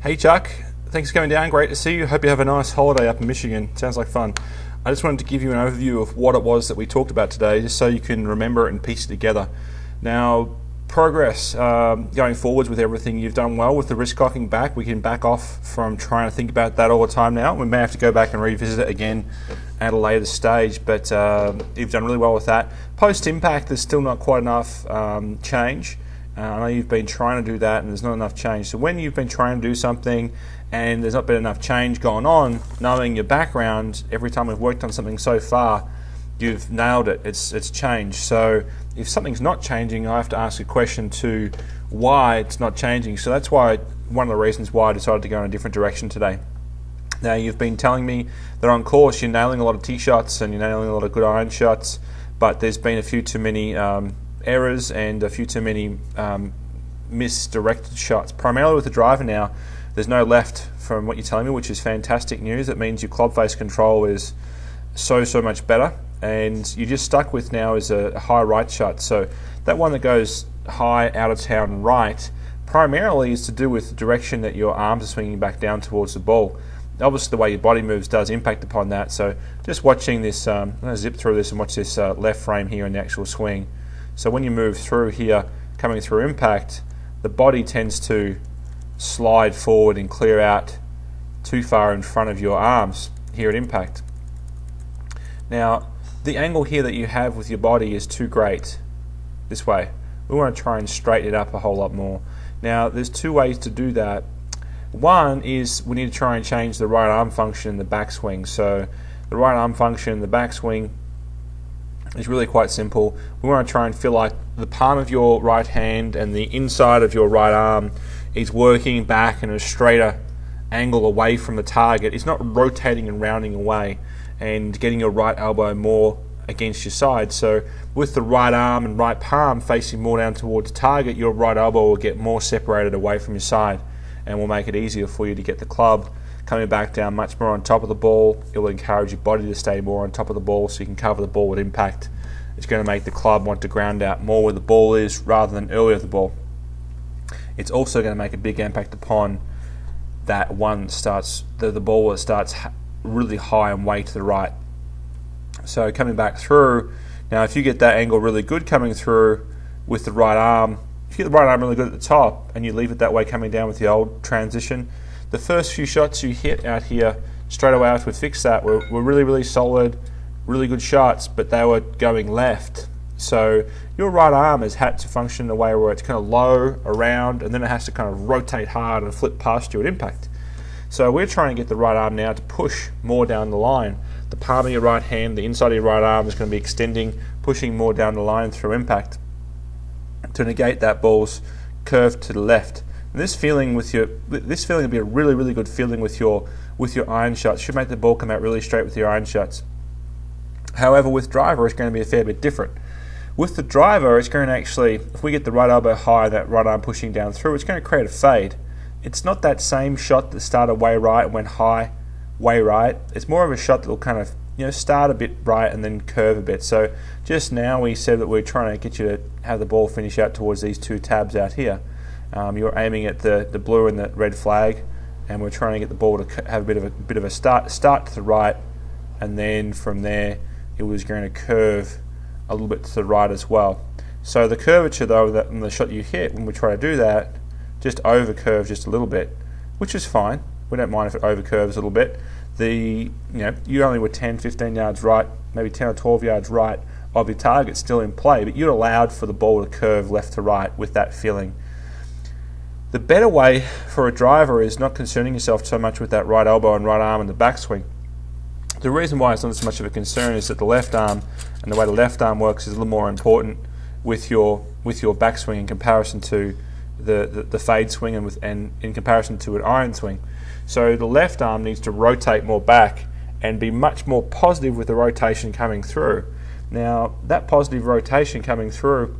Hey Chuck, thanks for coming down. Great to see you. Hope you have a nice holiday up in Michigan. Sounds like fun. I just wanted to give you an overview of what it was that we talked about today, just so you can remember it and piece it together. Now, progress going forwards with everything. You've done well with the wrist cocking back. We can back off from trying to think about that all the time now. We may have to go back and revisit it again at a later stage, but you've done really well with that. Post-impact, there's still not quite enough change. I know you've been trying to do that and there's not enough change. So when you've been trying to do something and there's not been enough change going on, knowing your background, every time we've worked on something so far, you've nailed it. It's changed. So if something's not changing, I have to ask a question to why it's not changing. So that's why one of the reasons why I decided to go in a different direction today. Now, you've been telling me that on course you're nailing a lot of tee shots and you're nailing a lot of good iron shots, but there's been a few too many errors and a few too many misdirected shots. Primarily with the driver now, there's no left from what you're telling me, which is fantastic news. It means your club face control is so much better, and you're just stuck with now is a high right shot. So that one that goes high out of town right primarily is to do with the direction that your arms are swinging back down towards the ball. Obviously the way your body moves does impact upon that. So just watching this, I'm going to zip through this and watch this left frame here in the actual swing. So when you move through here, coming through impact, the body tends to slide forward and clear out too far in front of your arms here at impact. Now, the angle here that you have with your body is too great this way. We want to try and straighten it up a whole lot more. Now, there's two ways to do that. One is we need to try and change the right arm function in the backswing. So the right arm function in the backswing is really quite simple. We want to try and feel like the palm of your right hand and the inside of your right arm is working back in a straighter angle away from the target. It's not rotating and rounding away and getting your right elbow more against your side. So with the right arm and right palm facing more down towards the target, your right elbow will get more separated away from your side and will make it easier for you to get the club coming back down much more on top of the ball. It will encourage your body to stay more on top of the ball so you can cover the ball with impact. It's going to make the club want to ground out more where the ball is rather than earlier the ball. It's also going to make a big impact upon that one that starts, the ball that starts really high and way to the right. So coming back through, now if you get that angle really good coming through with the right arm, if you get the right arm really good at the top and you leave it that way coming down with the old transition, the first few shots you hit out here straight away after we fixed that were really solid, really good shots, but they were going left. So your right arm has had to function in a way where it's kind of low, around, and then it has to kind of rotate hard and flip past you at impact. So we're trying to get the right arm now to push more down the line. The palm of your right hand, the inside of your right arm is going to be extending, pushing more down the line through impact to negate that ball's curve to the left. And this feeling will be a really good feeling with your iron shots. Should make the ball come out really straight with your iron shots. However, with driver, it's going to be a fair bit different. With the driver, it's going to actually, if we get the right elbow high, that right arm pushing down through, it's going to create a fade. It's not that same shot that started way right and went high, way right. It's more of a shot that will kind of start a bit right and then curve a bit. So just now we said that we're trying to get you to have the ball finish out towards these two tabs out here. You're aiming at the blue and the red flag, and we're trying to get the ball to have a bit of a start to the right, and then from there it was going to curve a little bit to the right as well. So the curvature though that in the shot you hit, when we try to do that, just over curves just a little bit, which is fine. We don't mind if it over curves a little bit. You only were 10, 15 yards right, maybe 10 or 12 yards right of your target still in play, but you allowed for the ball to curve left to right with that feeling. The better way for a driver is not concerning yourself so much with that right elbow and right arm in the backswing. The reason why it's not so much of a concern is that the left arm and the way the left arm works is a little more important with your backswing in comparison to the fade swing and in comparison to an iron swing. So the left arm needs to rotate more back and be much more positive with the rotation coming through. Now that positive rotation coming through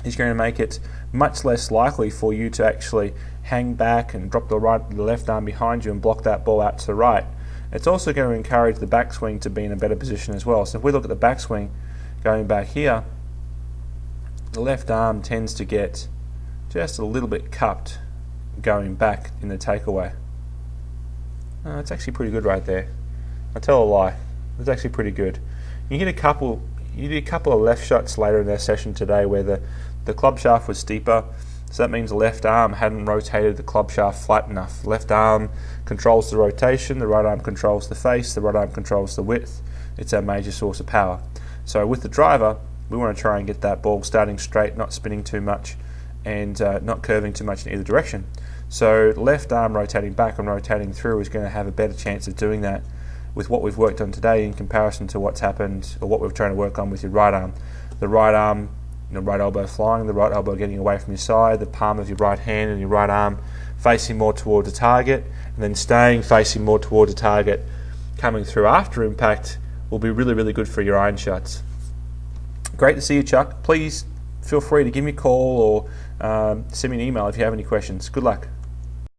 is going to make it much less likely for you to actually hang back and drop the left arm behind you and block that ball out to the right. It's also going to encourage the backswing to be in a better position as well. So if we look at the backswing going back here, the left arm tends to get just a little bit cupped going back in the takeaway. It's actually pretty good right there. I tell a lie. It's actually pretty good. You did a couple of left shots later in their session today where the club shaft was steeper, so that means the left arm hadn't rotated the club shaft flat enough. The left arm controls the rotation, the right arm controls the face, the right arm controls the width. It's our major source of power. So with the driver, we want to try and get that ball starting straight, not spinning too much, and not curving too much in either direction. So left arm rotating back and rotating through is going to have a better chance of doing that with what we've worked on today in comparison to what's happened or what we're trying to work on with your right arm. The right arm, right elbow flying, the right elbow getting away from your side, the palm of your right hand and your right arm facing more towards the target, and then staying facing more towards the target coming through after impact will be really, really good for your iron shots. Great to see you, Chuck. Please feel free to give me a call or send me an email if you have any questions. Good luck.